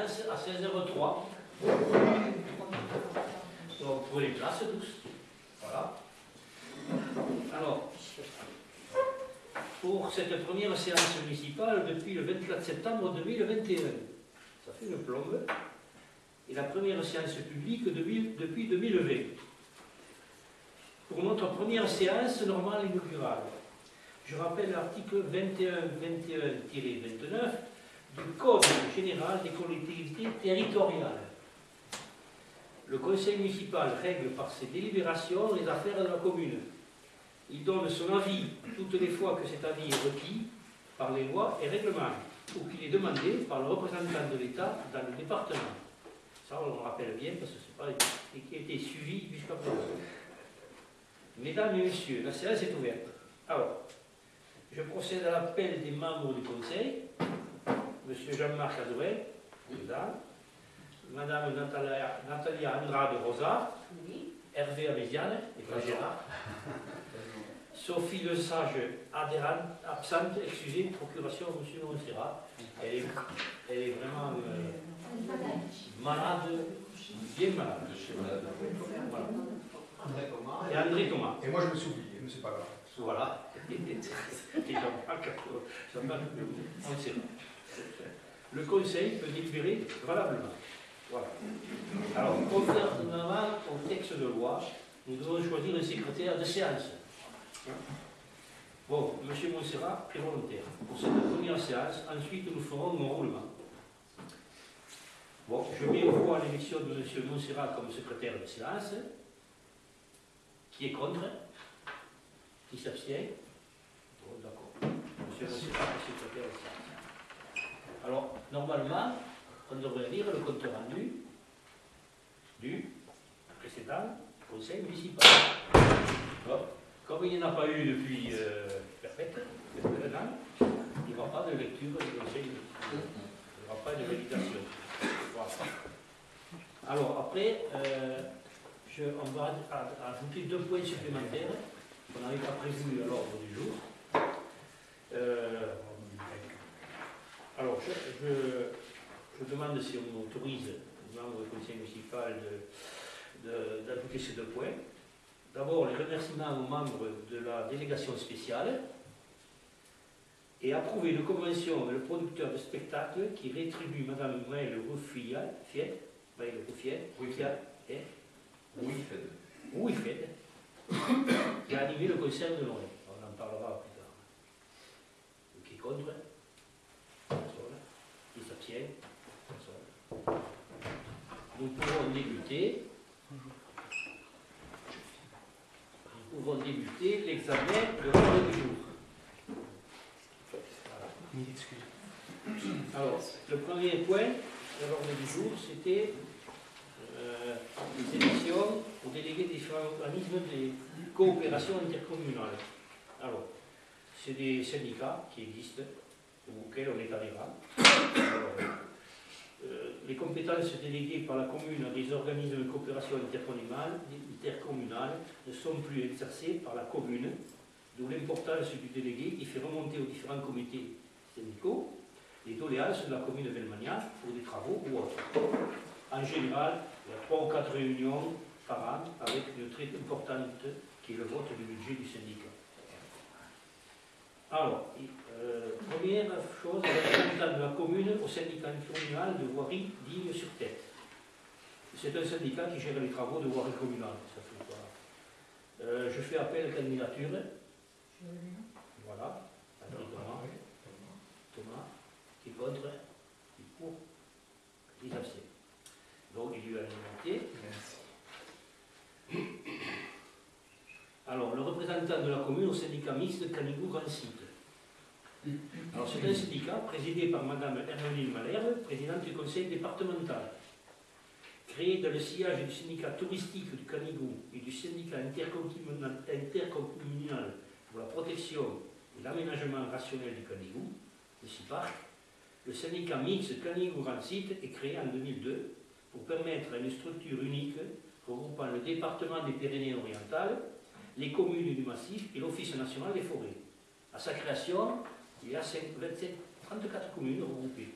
séance à 16h03. Donc, prenez place tous. Voilà. Alors, pour cette première séance municipale depuis le 24 septembre 2021, ça fait une plombe, et la première séance publique depuis 2020. Pour notre première séance normale inaugurale, je rappelle l'article 21-21-29 du Code général des collectivités territoriales. Le conseil municipal règle par ses délibérations les affaires de la commune. Il donne son avis toutes les fois que cet avis est requis par les lois et règlements, ou qu'il est demandé par le représentant de l'État dans le département. Ça, on le rappelle bien parce que ce n'est pas ce qui a été suivi jusqu'à présent. Mesdames et messieurs, la séance est ouverte. Alors, je procède à l'appel des membres du conseil. Monsieur Jean-Marc Azoret, président. Madame Natalia Andrade Rosa, oui. Hervé Améziane, et pas Gérard. Sophie Lesage, adhérente, absente, excusez, procuration, monsieur Montserrat. Elle est vraiment malade, bien malade. Voilà. Et André Thomas. Et moi je me suis oublié, mais c'est pas grave. Voilà. Et Jean-Marc Montserrat. Le conseil peut délibérer valablement. Voilà. Alors, conformément au texte de loi, nous devons choisir un secrétaire de séance. Bon, M. Montserrat est volontaire pour cette première séance. Ensuite, nous ferons un roulement. Bon, je mets au voie l'élection de M. Montserrat comme secrétaire de séance. Qui est contre? Qui s'abstient? Bon, d'accord. M. Montserrat est secrétaire de séance. Alors, normalement, on devrait lire le compte rendu du précédent conseil municipal. Alors, comme il n'y en a pas eu depuis perfect, il n'y aura pas de lecture du conseil municipal. Il n'y aura pas de validation. Voilà. Alors, après, on va ajouter 2 points supplémentaires qu'on n'avait pas prévus à l'ordre du jour. Alors, je demande si on autorise les membres du conseil municipal d'ajouter ces 2 points. D'abord, les remerciements aux membres de la délégation spéciale et approuver une convention avec le producteur de spectacle qui rétribue Mme Maëlle Rouffiet, qui a animé le concert de Noël. On en parlera plus tard. Qui est contre? Personne. Qui s'abstient? Personne. Nous pouvons débuter. Nous pouvons débuter l'examen de l'ordre du jour. Voilà. Alors, le premier point de l'ordre du jour, c'était les élections aux délégués des différents organismes de coopération intercommunale. Alors, c'est des syndicats qui existent, auxquels on est adhérent. Les compétences déléguées par la commune à des organismes de coopération intercommunale ne sont plus exercées par la commune, d'où l'importance du délégué qui fait remonter aux différents comités syndicaux les doléances de la commune de Velmagnac pour des travaux ou autres. En général, il y a 3 ou 4 réunions par an avec une très importante qui est le vote du budget du syndicat. Alors, première chose, le représentant de la commune au syndicat communal de voirie Digne-sur-Tête. C'est un syndicat qui gère les travaux de voirie communale. Ça fait pas. Je fais appel à la candidature. Voilà. Thomas. Qui est contre? Qui est pour? Qui s'abstient. Donc, il y a l'unanimité. Merci. Alors, le représentant de la commune au syndicat mixte Canigou-Rancite. Alors, c'est un syndicat présidé par Mme Hermeline Malherbe, présidente du conseil départemental. Créé dans le sillage du syndicat touristique du Canigou et du syndicat intercommunal pour la protection et l'aménagement rationnel du Canigou, le CIPAC, le syndicat mixte Canigou-Rancite est créé en 2002 pour permettre à une structure unique regroupant le département des Pyrénées-Orientales, les communes du massif et l'Office national des forêts. À sa création, il y a 34 communes regroupées.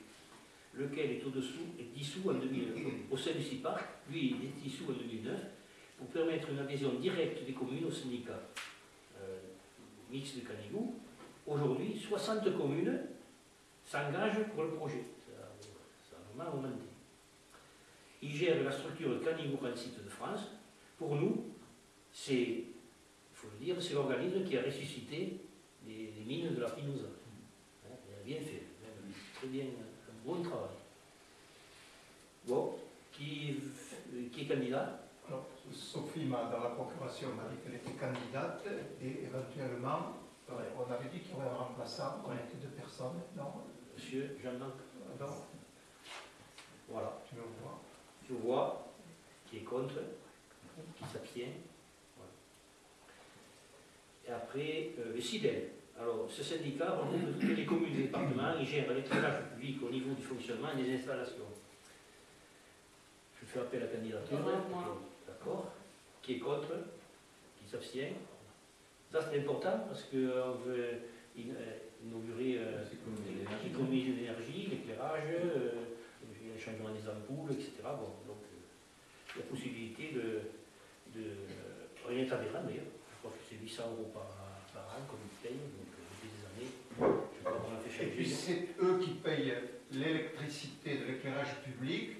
lequel est dissous en 2009, au sein du CIPAC, lui il est dissous en 2009, pour permettre une adhésion directe des communes au syndicat mixte de Canigou. Aujourd'hui, 60 communes s'engagent pour le projet. Ça a vraiment augmenté. Il gère la structure Canigou Transit de France. Pour nous, c'est, il faut le dire, c'est l'organisme qui a ressuscité les mines de la Pinouza. Il a bien fait, même très bien, un bon travail. Bon, qui est candidat? Alors, Sophie, dans la procuration, m'a dit qu'elle était candidate et éventuellement, on avait dit qu'il y aurait un remplaçant, on était 2 personnes, non? Monsieur Jean-Marc. Voilà. Tu me vois. Je vois qui est contre, qui s'abstient. Voilà. Et après, le SIDEL. Alors, ce syndicat regroupe toutes les communes et départements, il gère l'éclairage public au niveau du fonctionnement et des installations. Je fais appel à la candidature. D'accord. Qui est contre, qui s'abstient. Ça, c'est important parce qu'on veut inaugurer l'économie d'énergie, l'éclairage, le changement des ampoules, etc. Bon, donc, la possibilité de rien est aberrant d'ailleurs. Je crois que c'est 800 € par an comme ils payent, donc depuis des années. Je crois qu'on a fait changer. Et puis c'est eux qui payent l'électricité de l'éclairage public.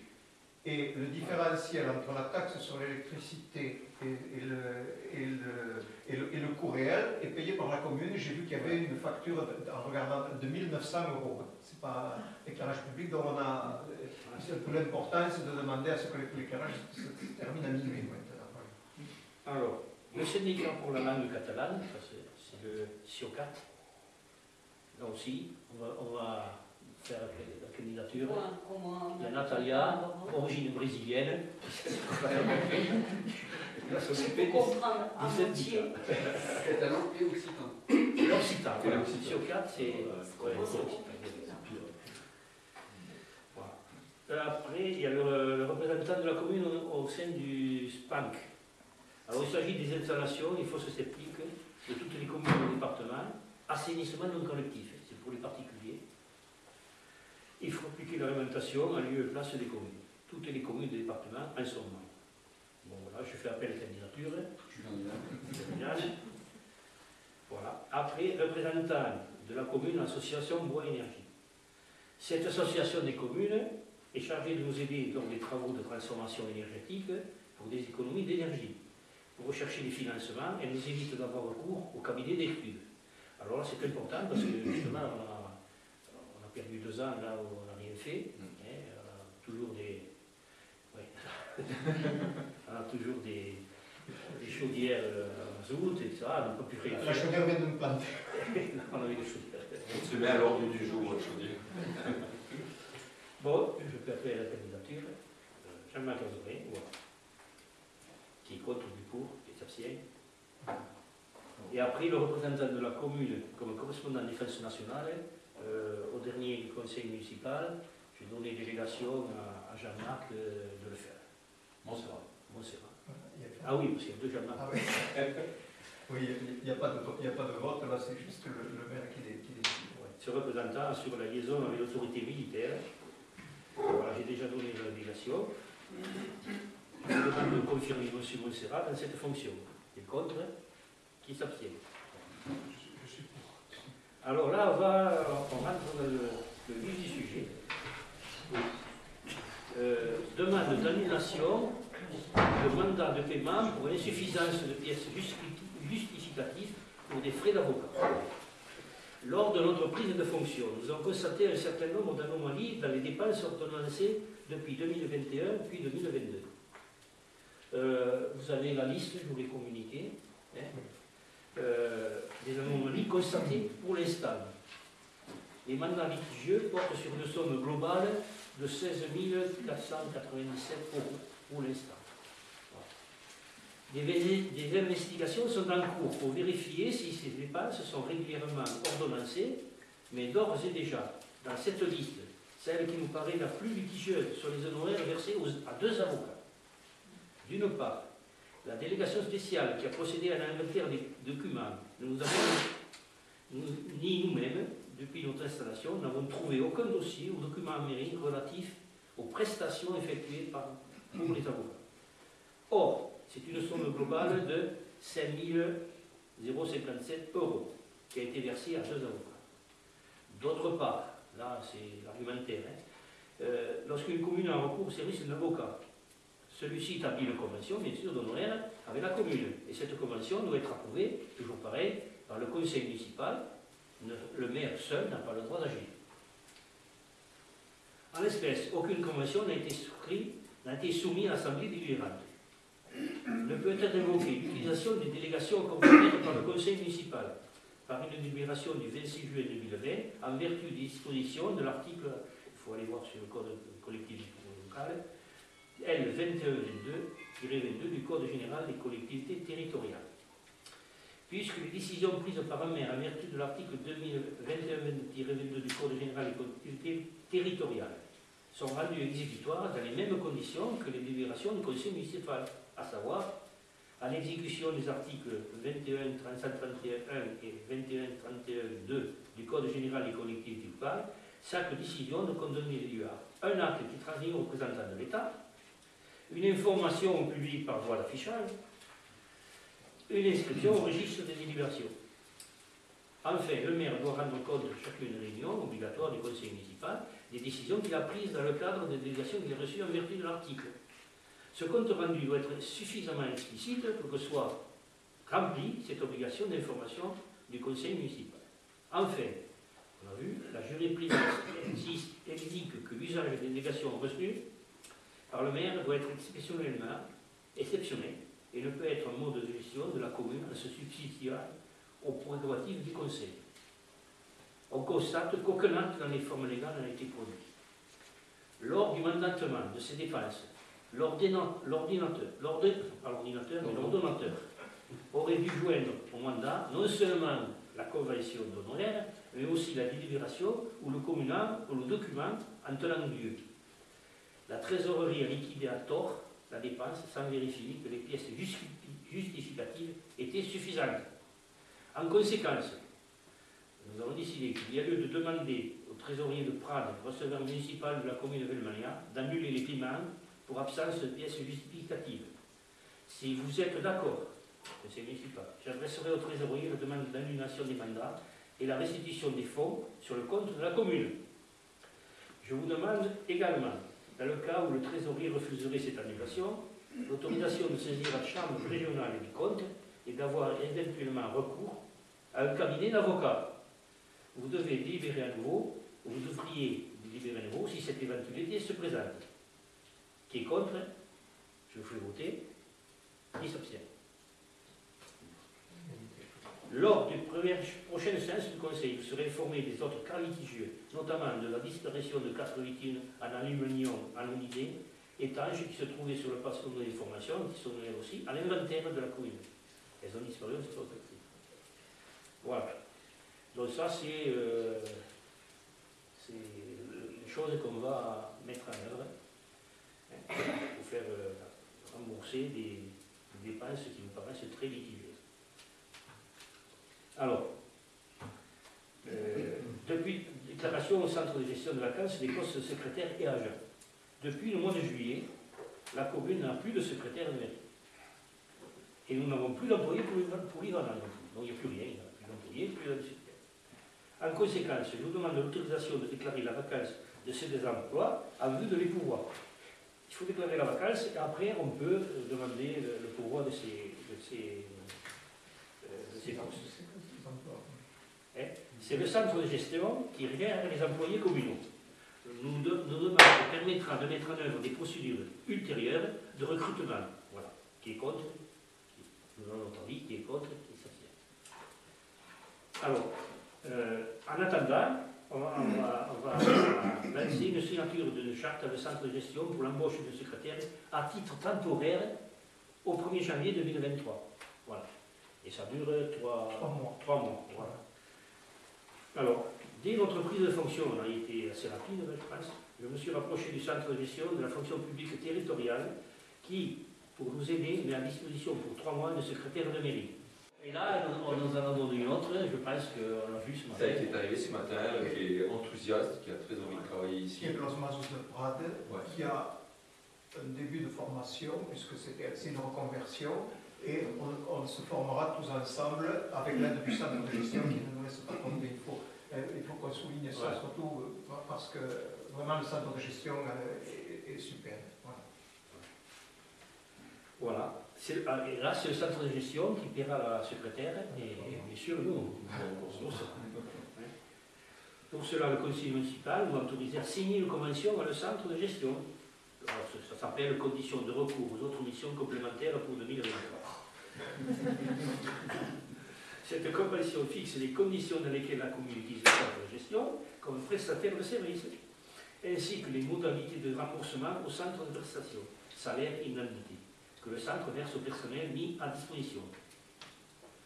Et le différentiel entre la taxe sur l'électricité et le coût réel est payé par la commune. J'ai vu qu'il y avait une facture, en regardant, de 1 900 €. Ce n'est pas l'éclairage public, donc on a l'importance de demander à ce que l'éclairage se termine à minuit maintenant. Alors, le syndicat pour la langue catalane, c'est le SIOCAT. Là aussi, on va faire la candidature. Il y a Natalia, origine brésilienne, la société du syndicat. Catalan et occitan. L'occitan, voilà. SIOCAT, c'est l'occitan. Voilà. Après, il y a le représentant de la commune au sein du SPANC. Alors, il s'agit des installations, il faut se sceptique de toutes les communes du département, assainissement non collectif, c'est pour les particuliers. Il faut appliquer la réglementation en lieu et place des communes. Toutes les communes du département en sont membres. Bon, voilà, je fais appel à la candidature. Je suis candidat. Voilà. Après, représentant de la commune, l'association Bois Énergie. Cette association des communes est chargée de nous aider dans des travaux de transformation énergétique pour des économies d'énergie. Pour rechercher des financements, elle nous évite d'avoir recours au cabinet d'études. Alors là, c'est important parce que justement, on a perdu 2 ans là où on n'a rien fait. Toujours des. Ouais. On a toujours des chaudières à mazout et ça, on ne peut plus rien faire. La chaudière vient de me planter. On avait des chaudières. On se met à l'ordre du jour, je veux dire. Bon, je peux appeler à la candidature. Jean-Marc Azouré, voilà. Qui est contre du pour, qui s'abstient. Et après, le représentant de la commune, comme correspondant de défense nationale, au dernier conseil municipal, j'ai donné délégation à Jean-Marc de le faire. Montserrat. Ah oui, parce qu'il y a 2 Jean-Marc. Ah oui, oui, il n'y a pas de vote, là c'est juste le maire qui décide. Ouais. Ce représentant assure la liaison avec l'autorité militaire. Voilà, j'ai déjà donné la délégation. Je vous demande de confirmer M. Montserrat dans cette fonction. Qui est contre, qui s'abstient. Je suis pour. Alors là, on rentre dans le vif du sujet. Demande d'annulation de mandat de paiement pour insuffisance de pièces justificatives pour des frais d'avocat. Lors de notre prise de fonction, nous avons constaté un certain nombre d'anomalies dans les dépenses ordonnancées depuis 2021 puis 2022. Vous avez la liste, je vous l'ai communiquée, des anomalies constatées pour l'instant. Les mandats litigieux portent sur une somme globale de 16 497 € pour l'instant. Des investigations sont en cours pour vérifier si ces dépenses sont régulièrement ordonnancées, mais d'ores et déjà, dans cette liste, celle qui nous paraît la plus litigieuse sont les honoraires versés à 2 avocats. D'une part, la délégation spéciale qui a procédé à l'inventaire des documents ne nous avons ni nous-mêmes depuis notre installation, nous n'avons trouvé aucun dossier ou document en mairie relatif aux prestations effectuées pour les avocats. Or, c'est une somme globale de 5 057 € qui a été versée à 2 avocats. D'autre part, là c'est l'argumentaire, lorsqu'une commune a recours au service d'un avocat, celui-ci établit une convention, bien sûr, d'honoraires avec la commune. Et cette convention doit être approuvée, toujours pareil, par le conseil municipal. Le maire seul n'a pas le droit d'agir. En l'espèce, aucune convention n'a été soumise à l'Assemblée délibérante. Ne peut être évoquée l'utilisation des délégations conférées par le conseil municipal, par une délibération du 26 juillet 2020, en vertu des dispositions de l'article, il faut aller voir sur le code collectif local, L 2122-22 du Code général des collectivités territoriales. Puisque les décisions prises par un maire en vertu de l'article 2021-22 du Code général des collectivités territoriales sont rendues exécutoires dans les mêmes conditions que les délibérations du conseil municipal, à savoir en exécution des articles 21-331-1 et 21-31-2 du Code général des collectivités locales. Chaque décision ne peut donner lieu à un acte qui transmet au représentant de l'État, une information au public par voie d'affichage, une inscription au registre des délibérations. Enfin, le maire doit rendre compte de chacune réunion obligatoire du conseil municipal des décisions qu'il a prises dans le cadre des délégations qu'il a reçues en vertu de l'article. Ce compte rendu doit être suffisamment explicite pour que soit remplie cette obligation d'information du conseil municipal. Enfin, on a vu, la jurisprudence indique que l'usage des délégations reçues par le maire doit être exceptionnel et ne peut être un mode de gestion de la commune en se substituant aux prérogatives du conseil. On constate qu'aucun acte dans les formes légales n'a été produit. Lors du mandatement de ces dépenses, l'ordonnateur aurait dû joindre au mandat non seulement la convention d'honoraires, mais aussi la délibération ou le communal ou le document en tenant lieu. La trésorerie a liquidé à tort la dépense sans vérifier que les pièces justificatives étaient suffisantes. En conséquence, nous avons décidé qu'il y a lieu de demander au trésorier de Prades, receveur municipal de la commune de Velmania, d'annuler les paiements pour absence de pièces justificatives. Si vous êtes d'accord, conseil municipal, j'adresserai au trésorier la demande d'annulation des mandats et la restitution des fonds sur le compte de la commune. Je vous demande également, dans le cas où le trésorier refuserait cette annulation, l'autorisation de saisir la chambre régionale des comptes et d'avoir éventuellement recours à un cabinet d'avocats. Vous devez délibérer à nouveau, ou vous devriez délibérer à nouveau si cette éventualité se présente. Qui est contre? Je vous fais voter. Qui s'abstient? Lors du prochaine séance du Conseil, vous serez informé des autres cas litigieux, notamment de la disparition de 4 vitrines en aluminium anonisé, étanches qui se trouvaient sur le passeport de l'information, qui sont aussi à l'inventaire de la commune. Elles ont disparu, elles sont sorties. Voilà. Donc ça, c'est les choses qu'on va mettre en œuvre pour faire rembourser des dépenses qui nous paraissent très litigieuses. Alors, depuis déclaration au centre de gestion de vacances des postes de secrétaire et agents. Depuis le mois de juillet, la commune n'a plus de secrétaire de mairie. Et nous n'avons plus d'employés pour l'hivernal. Donc il n'y a plus rien, il n'y a plus d'employés, plus de secrétaire. En conséquence, je vous demande l'autorisation de déclarer la vacance de ces deux emplois en vue de les pourvoir. Il faut déclarer la vacance et après on peut demander le pourvoi de ces postes. C'est le centre de gestion qui regarde les employés communaux. Nous demandons permettra de mettre en œuvre des procédures ultérieures de recrutement. Voilà. Qui est contre? Nous avons entendu qui est contre, qui s'abstient. Alors, en attendant, on va lancer une signature d'une charte de centre de gestion pour l'embauche de secrétaires à titre temporaire au 1er janvier 2023. Voilà. Et ça dure 3 mois. Voilà. Alors, dès notre prise de fonction, on a été assez rapide, je pense, je me suis rapproché du centre de gestion de la fonction publique territoriale qui, pour nous aider, met à disposition pour 3 mois de secrétaire de mairie. Et là, on nous en a donné une autre, je pense qu'on a vu ce matin. Ça qui est arrivé ce matin, qui est enthousiaste, qui a très envie de travailler ici. Qui est Los Mazos de Prades, Ouais. qui a un début de formation, puisque c'est une reconversion, et on se formera tous ensemble avec l'aide du centre de gestion qui ne nous laisse pas tomber. Il faut qu'on souligne ça, surtout parce que vraiment le centre de gestion est super. Voilà. Et là, c'est le centre de gestion qui paiera la secrétaire et bien sûr nous. Pour cela, le conseil municipal nous autorise à signer une convention avec le centre de gestion. Alors, ça s'appelle conditions de recours aux autres missions complémentaires pour 2023. Cette convention fixe les conditions dans lesquelles la commune utilise le centre de gestion comme prestataire de service, ainsi que les modalités de remboursement au centre de prestation, salaire et indemnité, que le centre verse au personnel mis à disposition.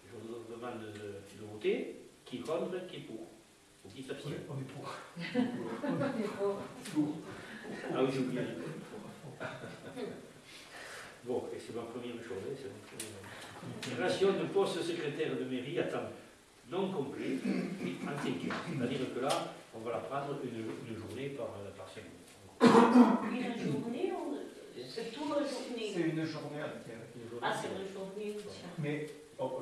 Je vous demande de voter. Qui est contre, qui est pour. Ou qui s'abstient. On est pour. Ah oui, j'ai oublié. Bon, et c'est ma première chose. Création de poste secrétaire de mairie à temps non complet, en 5 heures. C'est-à-dire que là, on va la prendre une journée par 5 jours. Une journée ou c'est toute la journée? C'est une journée entière. Ah, c'est une journée, tiens. Mais,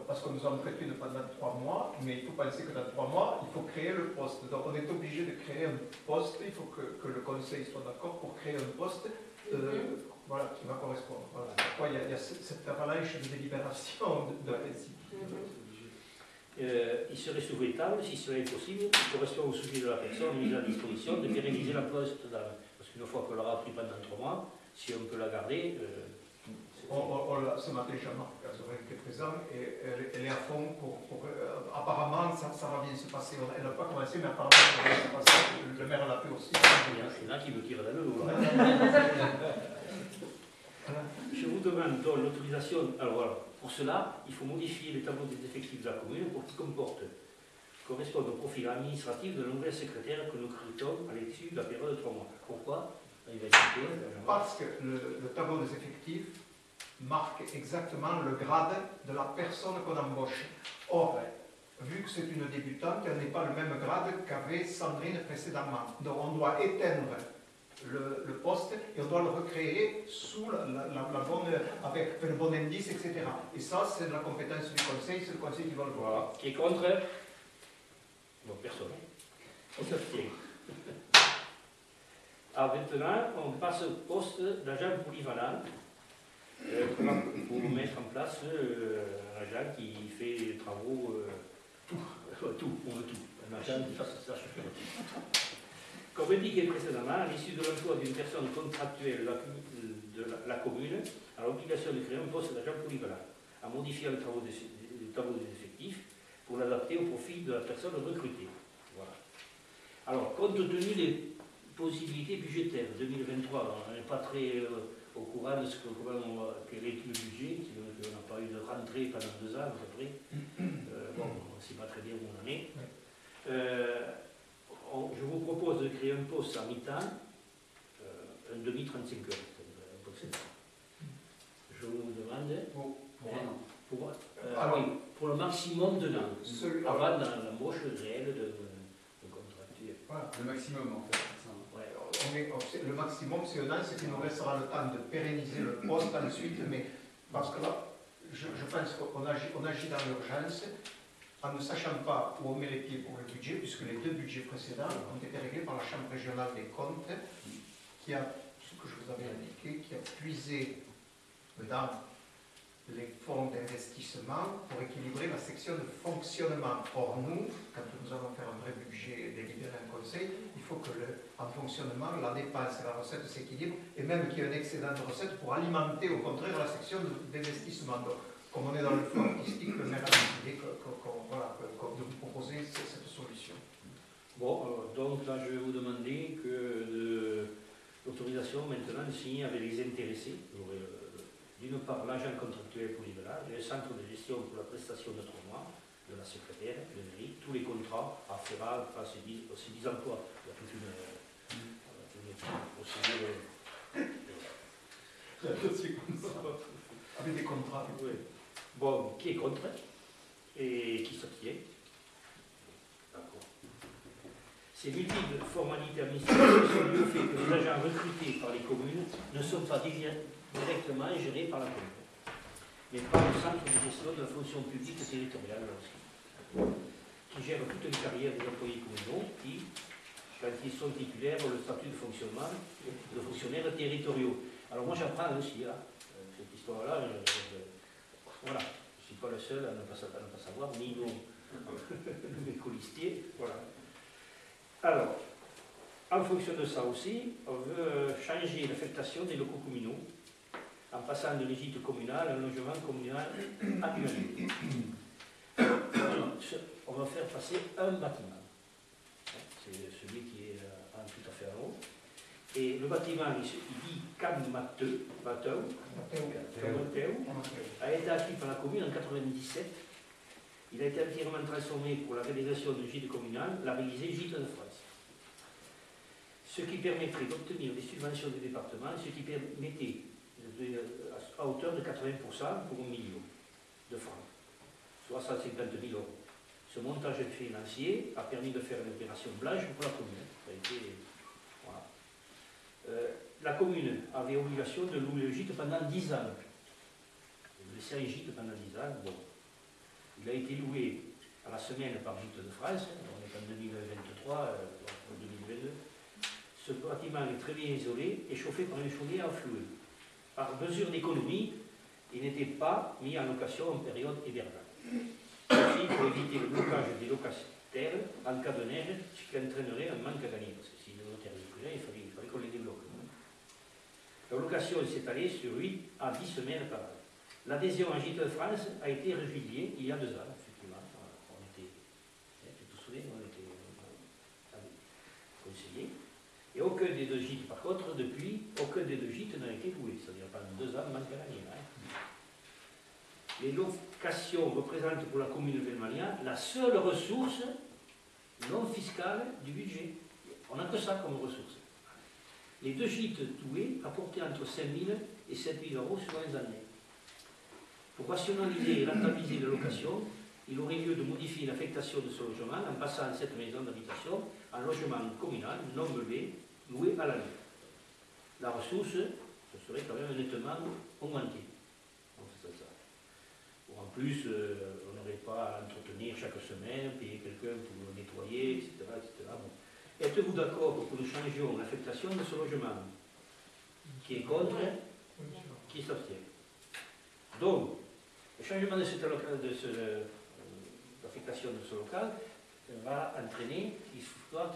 parce que nous avons traité pendant 3 mois, mais il faut penser que dans 3 mois, il faut créer le poste. Donc on est obligé de créer un poste, il faut que le conseil soit d'accord pour créer un poste voilà, qui va correspondre. Voilà. Pourquoi il y a cette avalanche de délibération de principe. Il serait souhaitable, si cela est possible, il correspond au sujet de la personne mise à disposition, de pérenniser l'emploi de cette dame. Parce qu'une fois qu'on l'aura pris pendant 3 mois, si on peut la garder... ce matin, Jean-Marc Cazorel qui est présent, et elle est à fond apparemment, ça va bien se passer. Elle n'a pas commencé, mais apparemment, ça va bien se passer. Le maire l'a fait aussi. Il y en a qui me tirent dans le loup. Je vous demande donc l'autorisation. Alors voilà, pour cela, il faut modifier le tableau des effectifs de la commune pour qu'il corresponde au profil administratif de la nouvelle secrétaire que nous recrutons à l'issue de la période de 3 mois. Pourquoi? Il va expliquer. Parce que le tableau des effectifs marque exactement le grade de la personne qu'on embauche. Or, vu que c'est une débutante, elle n'est pas le même grade qu'avait Sandrine précédemment. Donc on doit éteindre le poste et on doit le recréer sous avec le bon indice, etc. Et ça, c'est de la compétence du conseil, c'est le conseil qui va le voir. Voilà. Qui est contre? Bon, personne. On s'abstient. Alors maintenant, on passe au poste d'agent polyvalent pour mettre en place un agent qui fait des travaux, tout, on veut tout. Un agent qui fasse ça, je fais tout. Comme indiqué précédemment, à l'issue de l'emploi d'une personne contractuelle de la commune, a l'obligation de créer un poste d'agent polyvalent, en modifiant le tableau des effectifs pour l'adapter au profil de la personne recrutée. Voilà. Alors, compte tenu des possibilités budgétaires 2023, on n'est pas très au courant de quel est le budget, on n'a pas eu de rentrée pendant 2 ans à peu près. Bon, on ne sait pas très bien où on en est. Je vous propose de créer un poste à mi-temps, un demi-35 heures, c'est-à-dire un poste. Je vous demande pour le maximum de an, avant l'embauche réelle de contractuel. Voilà. Le maximum en fait. Le maximum, c'est 1 an, ce qui nous laissera le temps de pérenniser le poste ensuite, mais parce que là, je pense qu'on agit dans l'urgence, en ne sachant pas où on met les pieds pour le budget, puisque les 2 budgets précédents ont été réglés par la Chambre régionale des comptes, qui a, ce que je vous avais indiqué, qui a puisé dans les fonds d'investissement pour équilibrer la section de fonctionnement. Or, nous, quand nous allons faire un vrai budget délibéré en conseil, il faut que en fonctionnement, la dépense et la recette s'équilibrent, et même qu'il y ait un excédent de recettes pour alimenter au contraire la section d'investissement. Donc, comme on est dans le flou artistique, le maire a décidé de vous proposer cette solution. Bon, donc là, je vais vous demander que l'autorisation maintenant de signer avec les intéressés. D'une part, l'agent contractuel polyvalent, le centre de gestion pour la prestation de 3 mois de la secrétaire de mairie, tous les contrats à faire, ces 10 emplois. Il y a toute une procédure. Avec des contrats. Oui. Bon, qui est contre? Et qui s'abstient? D'accord. Ces multiples formalités administratives sont dues au fait que les agents recrutés par les communes ne sont pas directement gérés par la commune, mais par le centre de gestion de la fonction publique territoriale aussi, qui gère toutes les carrières des employés communaux qui, quand ils sont titulaires, ont le statut de fonctionnaires territoriaux. Alors moi j'apprends aussi là, cette histoire-là, voilà, je ne suis pas le seul à ne pas savoir, ni mes colistiers, voilà. Alors, en fonction de ça aussi, on veut changer l'affectation des locaux communaux en passant de l'égide communal à un logement communal annuel. On va faire passer un bâtiment. C'est celui qui est tout à fait en haut. Et le bâtiment, il dit Cam Mateu, a été acquis par la commune en 1997. Il a été entièrement transformé pour la réalisation du gîte communal, labellisé Gîte de France. Ce qui permettrait d'obtenir des subventions du département, ce qui permettait à hauteur de 80% pour 1 million de francs, soit 150 000 euros. Ce montage financier a permis de faire une opération blanche pour la commune. Ça a été, voilà. La commune avait obligation de louer le gîte pendant 10 ans. De laisser un gîte pendant 10 ans. Bon. Il a été loué à la semaine par Gîte de France. On est en 2023, en 2022. Ce bâtiment est très bien isolé et chauffé par une chaudière à fluide. Par mesure d'économie, il n'était pas mis en location en période hivernale. Aussi pour éviter le blocage des locataires en cas de neige, ce qui entraînerait un manque à gagner. Parce que si les locataires étaient il fallait qu'on les débloque. La location s'est allée sur 8 à 10 semaines par an. L'adhésion à Gîte de France a été résiliée il y a 2 ans, effectivement. On était, tu te souviens, on était conseillés. Et aucun des 2 gîtes, par contre, depuis, aucun des 2 gîtes n'a été loué. C'est-à-dire pendant 2 ans, manque à gagner. Les locations représentent pour la commune de Velmania la seule ressource non fiscale du budget. On n'a que ça comme ressource. Les 2 gîtes loués apportaient entre 5 000 et 7 000 euros sur les années. Pour rationaliser et rentabiliser les locations, il aurait lieu de modifier l'affectation de ce logement en passant cette maison d'habitation en logement communal non meublé loué à l'année. La ressource, ce serait quand même nettement augmentée. En plus, on n'aurait pas à entretenir chaque semaine, payer quelqu'un pour le nettoyer, etc. Bon. Êtes-vous d'accord pour que nous changions l'affectation de ce logement? Qui est contre? Qui s'abstient? Donc, le changement de l'affectation de ce local va entraîner qu'il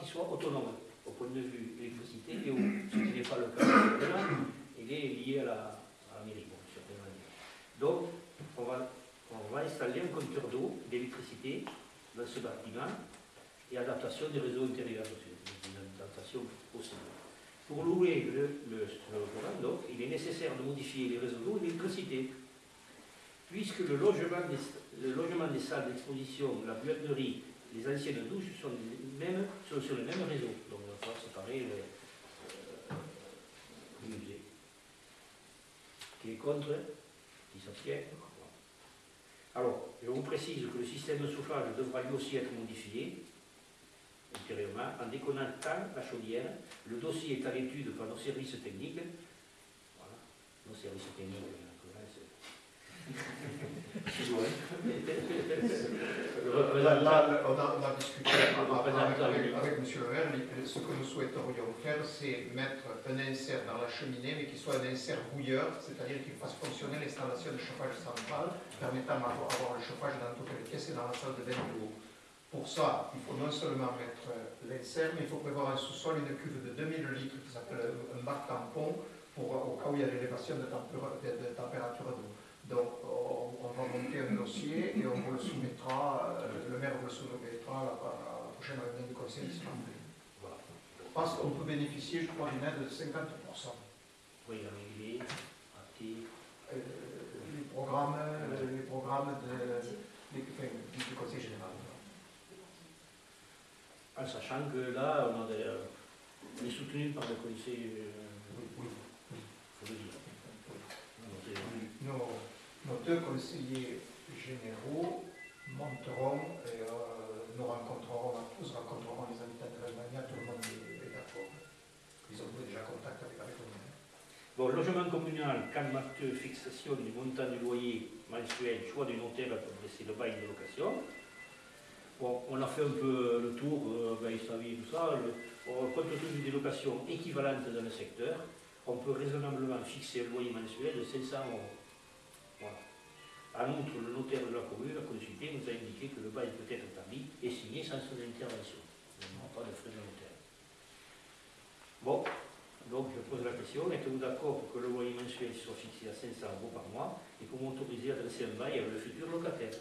soit autonome au point de vue électricité et eau. Ce qui n'est pas le cas actuellement, il est lié à la mairie. Bon, donc, on va installer un compteur d'eau, d'électricité dans ce bâtiment et adaptation des réseaux intérieurs, c'est une adaptation possible. Pour louer le logement, donc, il est nécessaire de modifier les réseaux d'eau et d'électricité, puisque le logement des salles d'exposition, la buanderie, les anciennes douches sont sur le même réseau. Donc il va falloir séparer le musée. Qui est contre? Qui s'abstient? Alors, je vous précise que le système de chauffage devra lui aussi être modifié ultérieurement en déconnectant la chaudière. Le dossier est à l'étude par nos services techniques. Voilà, nos services techniques. Là, on a discuté avec M. Le Maire. Ce que nous souhaiterions faire, c'est mettre un insert dans la cheminée, mais qui soit un insert bouilleur, c'est-à-dire qu'il fasse fonctionner l'installation de chauffage central, permettant d'avoir le chauffage dans toutes les pièces et dans la salle de bain de l'eau. Pour ça, il faut non seulement mettre l'insert, mais il faut prévoir un sous-sol, une cuve de 2000 litres qui s'appelle un bac tampon, au cas où il y a l'élévation de température d'eau. Donc, on va monter un dossier et on vous le soumettra, le maire vous le soumettra à la prochaine réunion du conseil municipal. Voilà. Parce qu'on peut bénéficier, je crois, d'une aide de 50%. Oui, il est actif. Les programmes du conseil général. En sachant que là, on est soutenu par le conseil. Oui. Il faut le dire. Nos 2 conseillers généraux monteront et nous rencontrerons, tous rencontrerons les habitants de l'Allemagne, tout le monde est d'accord. Ils ont déjà contact avec la commune. Bon, logement communal, calme fixation du montant du loyer mensuel, choix du notaire pour dresser le bail de location. Bon, on a fait un peu le tour, il s'agit tout ça. Compte tenu des locations équivalentes dans le secteur, on peut raisonnablement fixer un loyer mensuel de 500 €. Voilà. En outre, le notaire de la commune a consulté, nous a indiqué que le bail peut être établi et signé sans son intervention. Il n'y a pas de frais de notaire. Bon, donc je pose la question, êtes-vous d'accord pour que le loyer mensuel soit fixé à 500 € par mois et pour m'autoriser à dresser un bail avec le futur locataire?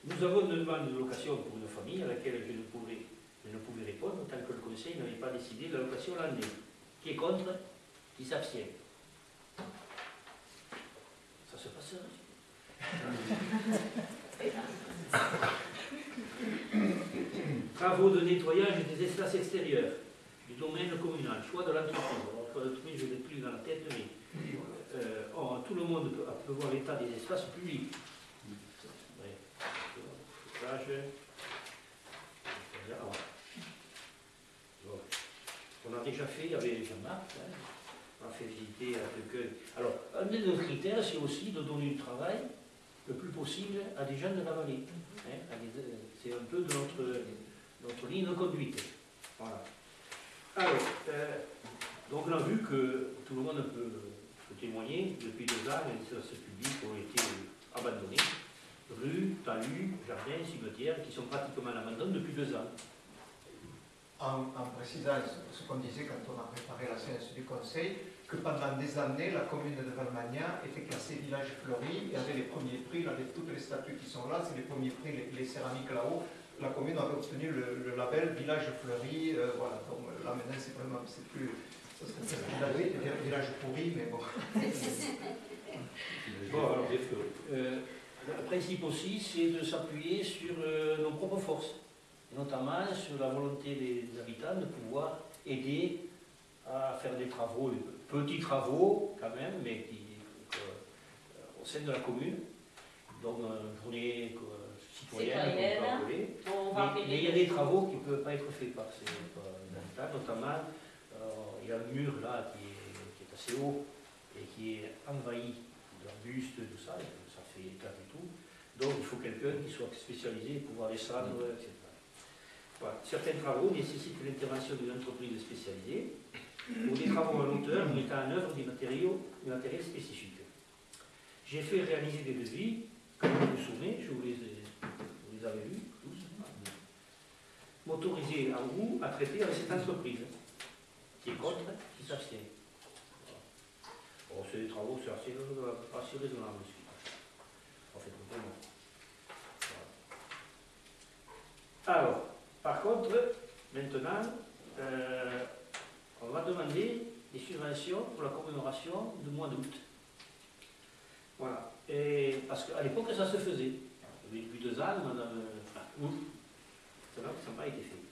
Nous avons une demande de location pour une famille à laquelle je ne pouvais répondre tant que le conseil n'avait pas décidé de la location l'année. Qui est contre? Qui s'abstient? Ça se passe. Travaux de nettoyage des espaces extérieurs du domaine communal, choix de l'entreprise. Alors, choix de l'entreprise, je ne l'ai plus dans la tête, mais tout le monde peut voir l'état des espaces publics. On a déjà fait, il y avait Jean-Marc, on a fait visiter à quelqu'un. Alors, un de nos critères, c'est aussi de donner du travail le plus possible à des gens de la vallée. C'est un peu de notre ligne de conduite. Voilà. Alors, donc on a vu que tout le monde peut témoigner, depuis 2 ans, les espaces publics ont été abandonnés. Rues, talus, jardins, cimetières, qui sont pratiquement à l'abandon depuis 2 ans. En précisant ce qu'on disait quand on a préparé la séance du Conseil, que pendant des années, la commune de Valmagna était classée village fleuri et avait les premiers prix, là, toutes les statues qui sont là, c'est les premiers prix, les céramiques là-haut. La commune avait obtenu le label village fleuri, voilà, donc là maintenant c'est vraiment, c'est plus, ça serait village pourri, mais bon. Bon, alors, le principe aussi, c'est de s'appuyer sur nos propres forces, notamment sur la volonté des habitants de pouvoir aider à faire des travaux, petits travaux quand même, mais au sein de la commune, donc une journée citoyenne, on peut appeler. Mais il y a des travaux qui ne peuvent pas être faits par ces habitants, notamment il y a un mur là qui est assez haut et qui est envahi d'arbustes, tout ça, ça fait éclater tout. Donc il faut quelqu'un qui soit spécialisé pour pouvoir descendre, etc. Voilà. Certains travaux nécessitent l'intervention d'une entreprise spécialisée ou des travaux en hauteur mettant en œuvre des matériels spécifiques. J'ai fait réaliser des devis, comme vous vous souvenez, vous les avez vus tous, m'autoriser à vous à traiter avec cette entreprise, qui est contre, qui s'abstient. Bon, c'est des travaux, c'est assez raisonnable aussi. En fait, vraiment. Voilà. Alors, par contre, maintenant, on va demander des subventions pour la commémoration du mois d'août. Voilà. Et parce qu'à l'époque, ça se faisait. Depuis 2 ans, madame. Ça n'a pas été fait.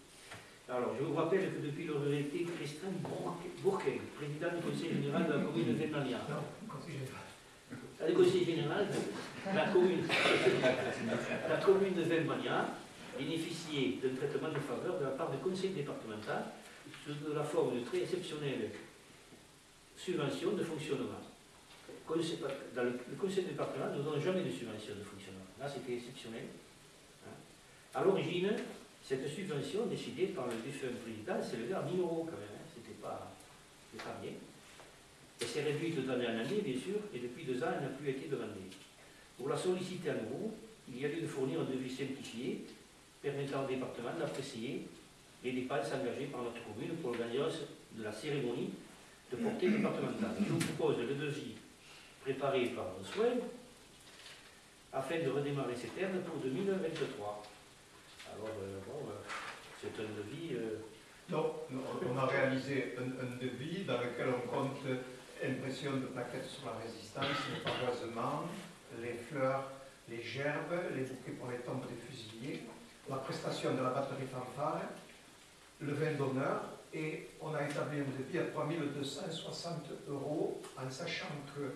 Alors, je vous rappelle que depuis l'autorité Christiane Bourquin, président du Conseil général de la commune de Velmagna. Non, Conseil général. Le Conseil général, la commune de Velmagna bénéficiait d'un traitement de faveur de la part du Conseil départemental sous la forme de très exceptionnelle subvention de fonctionnement. Dans le Conseil départemental, nous n'avons jamais de subvention de fonctionnement. Là, c'était exceptionnel. À l'origine, cette subvention décidée par le défunt président s'élevait à 1 000 € quand même. C'était pas bien. Elle s'est réduite d'année en année, bien sûr, et depuis 2 ans, elle n'a plus été demandée. Pour la solliciter à nouveau, il y a lieu de fournir un devis simplifié permettant au département d'apprécier les dépenses engagées par notre commune pour l'organisation de la cérémonie de portée départementale. Je vous propose le devis préparé par nos soins afin de redémarrer ces termes pour 2023. Alors, c'est un devis... Donc, on a réalisé un devis dans lequel on compte impression de plaquettes sur la résistance, le pavoisement, les fleurs, les gerbes, les bouquets pour les tombes des fusiliers, la prestation de la batterie fanfare, le vin d'honneur, et on a établi un devis à 3 260 € en sachant que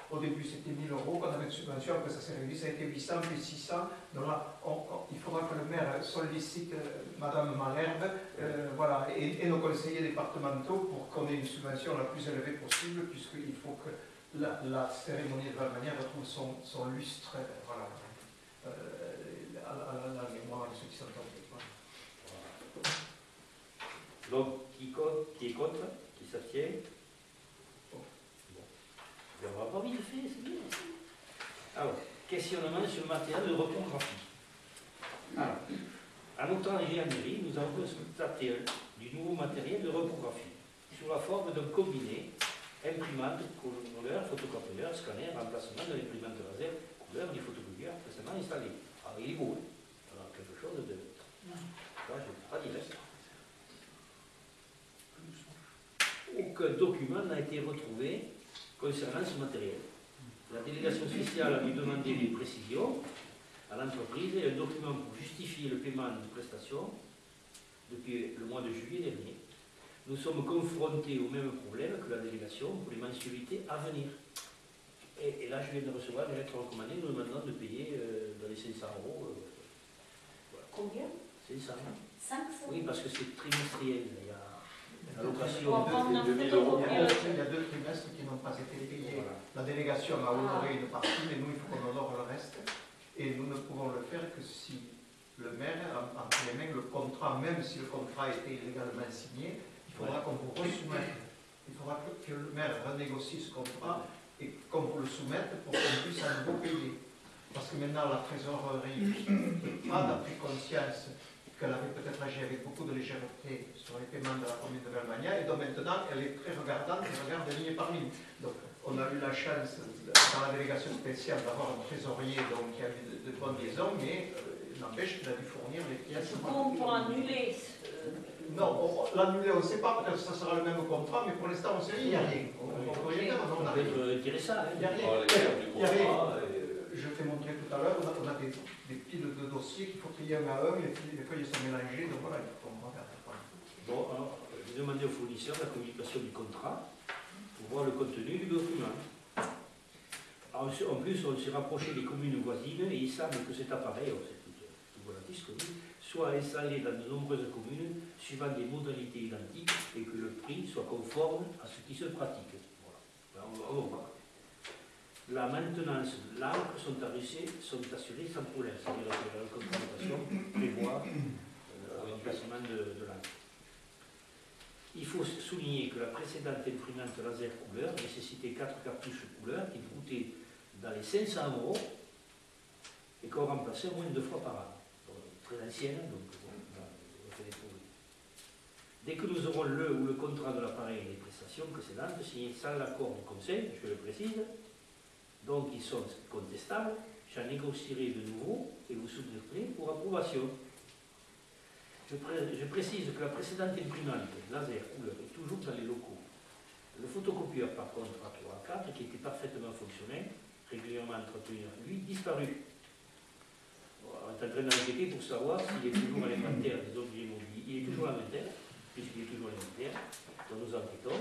Au début, c'était 1000 euros qu'on avait de subvention, après ça s'est réduit, ça a été 800, puis 600. Donc là, il faudra que le maire sollicite Madame Malherbe voilà, et nos conseillers départementaux pour qu'on ait une subvention la plus élevée possible, puisqu'il faut que la cérémonie de Valmanière retrouve son lustre voilà, à la mémoire de ceux qui sont tombés. Voilà. Donc, qui est contre? Qui s'abstient? Bon. On va pas vite fait, c'est bien. Alors, questionnement sur le matériel de reprographie. Alors, en notre ingénierie, nous avons constaté du nouveau matériel de reprographie sous la forme d'un combiné imprimante, couleur, photocopieur, scanner, remplacement de l'imprimante laser, couleur du photocopieur précédemment installé. Alors, il est beau, hein. Alors, quelque chose de... Là, je ne vais pas dire. Aucun document n'a été retrouvé concernant ce matériel. La délégation spéciale a dû demander des précisions à l'entreprise et un document pour justifier le paiement de prestations depuis le mois de juillet dernier. Nous sommes confrontés au même problème que la délégation pour les mensualités à venir. Et là, je viens de recevoir une lettre recommandée nous demandant de payer dans les 500 euros. Voilà. Combien? 500. 500? Oui, parce que c'est trimestriel. Il y a l'allocation Il y a 2 trimestres qui n'ont pas été payés. Voilà. La délégation a honoré une partie, mais nous, il faut qu'on honore le reste. Et nous ne pouvons le faire que si le maire a entre les mains le contrat, même si le contrat a été illégalement signé, il faudra qu'on vous ressoumette. Il faudra que le maire renégocie ce contrat et qu'on vous le soumette pour qu'on puisse à nouveau payer. Parce que maintenant, la trésorerie a pris conscience qu'elle avait peut-être agi avec beaucoup de légèreté sur les paiements de la commune de Valmania, et donc maintenant, elle est très regardante, elle regarde ligne par ligne. Donc, on a eu la chance, dans la délégation spéciale, d'avoir un trésorier donc, qui a eu de bonnes liaisons, mais n'empêche qu'il a dû fournir les pièces. Est-ce qu'on peut annuler Non, l'annuler, on ne sait pas, peut-être que ça sera le même contrat, mais pour l'instant, on ne sait rien, il n'y a rien. On ne peut rien faire, on a rien. On peut tirer ça, hein. Il n'y a rien. Il y a rien. Je t'ai montré tout à l'heure, on a des piles de dossiers qu'il faut trier un à un, les feuilles sont mélangées, donc voilà, il faut qu'on regarde. Bon, alors, j'ai demandé au fournisseur la communication du contrat pour voir le contenu du document. Alors, en plus, on s'est rapproché des communes voisines et il semble que cet appareil, c'est tout relatif, soit installé dans de nombreuses communes suivant des modalités identiques et que le prix soit conforme à ce qui se pratique. Voilà. On va voir. La maintenance de l'encre sont assurées sans problème, c'est-à-dire que la contravention prévoit le remplacement de l'encre. Il faut souligner que la précédente imprimante laser couleur nécessitait 4 cartouches couleur qui coûtaient dans les 500 euros et qu'on remplaçait moins de 2 fois par an. Donc, très ancienne, donc on fait des progrès. Dès que nous aurons le ou le contrat de l'appareil et les prestations précédentes signées sans l'accord du Conseil, je le précise, donc ils sont contestables, j'en négocierai de nouveau et vous soumettrai pour approbation. Je précise que la précédente imprimante laser couleur est toujours dans les locaux. Le photocopieur, par contre, à 3 à 4, qui était parfaitement fonctionnel, régulièrement entretenu, lui, disparu. On est en train d'enquêter pour savoir s'il est toujours à l'inventaire des objets mobiliers. Il est toujours à l'inventaire, puisqu'il est toujours à l'inventaire, dont nous enquêtons.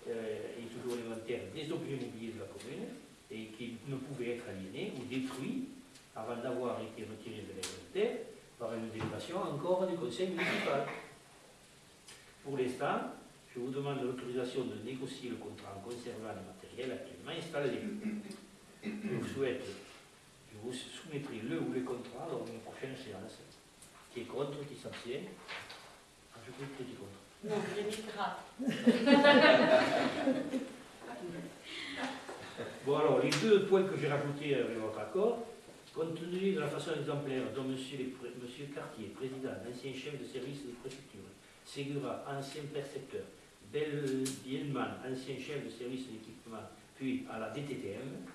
Il est toujours à l'inventaire des objets mobiliers de la commune et qui ne pouvaient être aliénés ou détruits avant d'avoir été retirés de l'inventaire par une délégation encore du conseil municipal. Pour l'instant, je vous demande l'autorisation de négocier le contrat en conservant le matériel actuellement installé. Je vous soumettrai le ou les contrats lors d'une prochaine séance. Qui est contre, qui s'abstient? Je peux être qui est contre. Non, je l'ai mis grave. Bon, alors, les 2 points que j'ai rajoutés avec votre accord, compte tenu de la façon exemplaire dont M. Cartier, président, ancien chef de service de préfecture, Ségura, ancien percepteur, Bielman, ancien chef de service d'équipement, puis à la DTTM,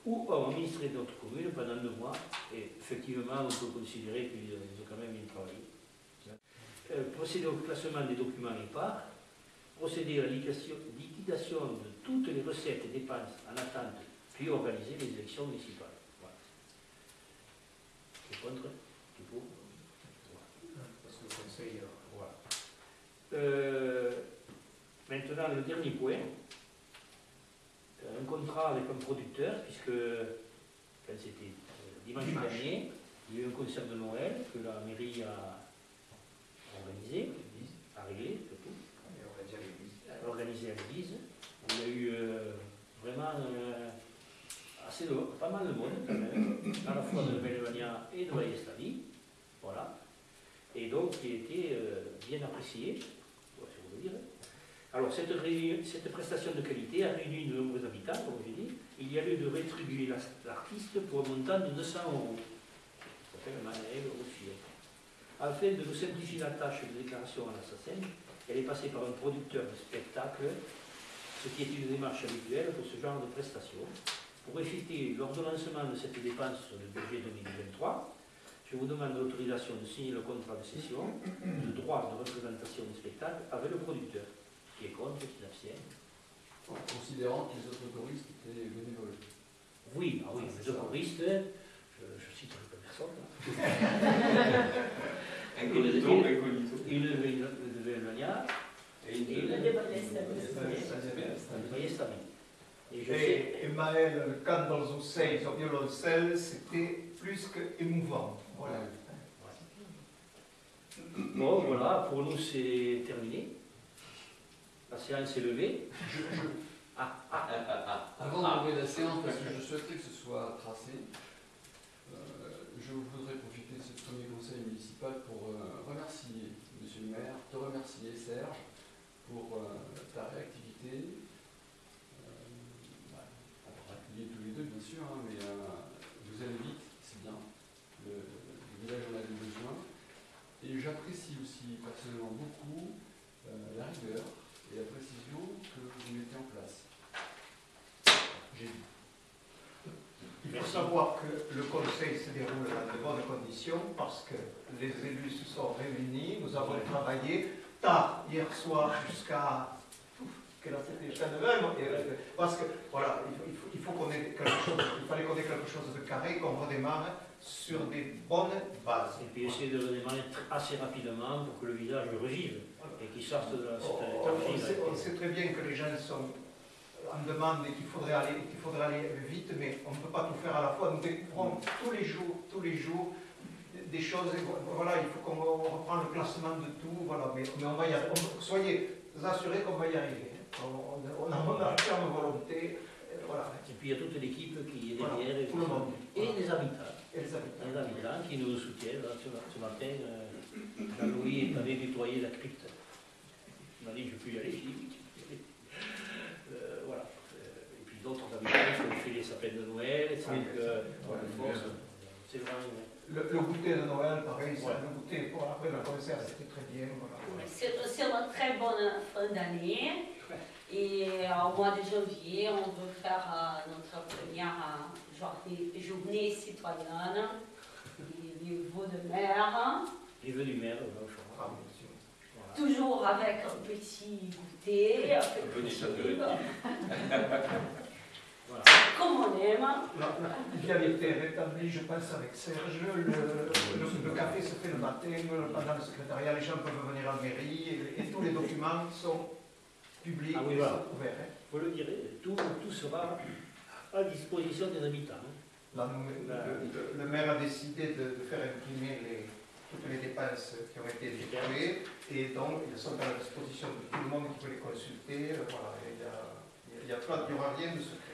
ou ont administré notre commune pendant 2 mois, et effectivement, on peut considérer qu'ils ont quand même bien travaillé. Procéder au classement des documents épars, procéder à la liquidation de toutes les recettes et dépenses en attente, puis organiser les élections municipales. Voilà. Qui est contre? Qui est pour? Voilà. Parce que le conseil. Voilà. Maintenant, le dernier point. contrat avec un producteur, puisque c'était dimanche dernier, il y a eu un concert de Noël que la mairie a organisé, a réglé surtout, organisé à l'église. Il y a eu vraiment pas mal de monde quand même, à la fois de Belvania et de Vallestani, voilà, et donc qui a été bien apprécié, si vous voulez dire. Alors cette prestation de qualité a réuni de nombreux habitants, comme j'ai dit. Il y a lieu de rétribuer l'artiste pour un montant de 200 €. Ça s'appelle Maëlle aussi. Afin de nous simplifier la tâche de déclaration à l'assassin, elle est passée par un producteur de spectacle, ce qui est une démarche habituelle pour ce genre de prestations. Pour effectuer l'ordonnancement de cette dépense sur le budget 2023, je vous demande l'autorisation de signer le contrat de cession de droit de représentation du spectacle avec le producteur. Qui est contre, qui s'abstient. En considérant que les autres choristes étaient bénévoles. Oui, ah oui, les autres choristes, je cite personne. Incognito. Une de Belvania Et une Le de... débat de l'Estable. Et je sais, Et Maël, quand dans les oseilles, au violoncelle, c'était plus qu'émouvant. Voilà. bon, voilà, pour nous c'est terminé. La séance est levée. Avant d'ouvrir la séance, parce que je souhaiterais que ce soit tracé, je voudrais profiter de ce premier conseil municipal pour remercier Monsieur le maire, te remercier Serge pour ta réactivité, en particulier tous les deux bien sûr, hein, mais vous allez vite, c'est bien, le village en a des besoins, et j'apprécie aussi personnellement beaucoup la rigueur et la précision que vous mettez en place. J'ai vu. Il faut savoir que le conseil se déroule dans de bonnes conditions parce que les élus se sont réunis, nous avons travaillé tard hier soir jusqu'à quelle heure c'était, jusqu'à 9h, parce que voilà, il faut qu'on ait quelque chose, il fallait qu'on ait quelque chose de carré, qu'on redémarre sur des bonnes bases. et puis essayer de redémarrer assez rapidement pour que le village revive et qu'il sorte de cette énergie. On sait très bien que les gens sont en demande et qu'il faudrait aller vite, mais on ne peut pas tout faire à la fois. Nous découvrons tous les jours des choses. Et voilà, il faut qu'on reprenne le classement de tout. Voilà, mais on va y arriver. Soyez assurés qu'on va y arriver. On a la ferme volonté. Voilà. Et puis il y a toute l'équipe qui est derrière, Voilà, tout le monde. et les habitants. Et les habitants. Les habitants qui nous soutiennent. Là, ce matin, Jean-Louis est allé nettoyer la crypte. Il m'a dit je peux y aller, j'ai dit oui. Voilà. Et puis d'autres habitants qui ont fait les sapins de Noël, c'est vraiment. Le goûter de Noël, pareil, le goûter pour après le concert, c'était très bien. Voilà. C'est aussi une très bonne fin d'année. Et au mois de janvier, on veut faire notre première journée citoyenne, niveau de maire. Niveau du maire, Ah, bien sûr. voilà. Toujours avec un petit goûter, un peu petit d'apéritif. Voilà. comme on aime. La convivialité est rétablie, je pense, avec Serge. Le café se fait le matin, pendant le secrétariat, les gens peuvent venir à la mairie et tous les documents sont publics Ah oui, et voilà. sont ouverts. Hein. Vous le direz, tout sera à disposition des habitants. Hein. Là, le maire a décidé de faire imprimer toutes les dépenses qui ont été déclarées et donc ils sont à la disposition de tout le monde qui peut les consulter. Voilà, il n'y aura rien de secret.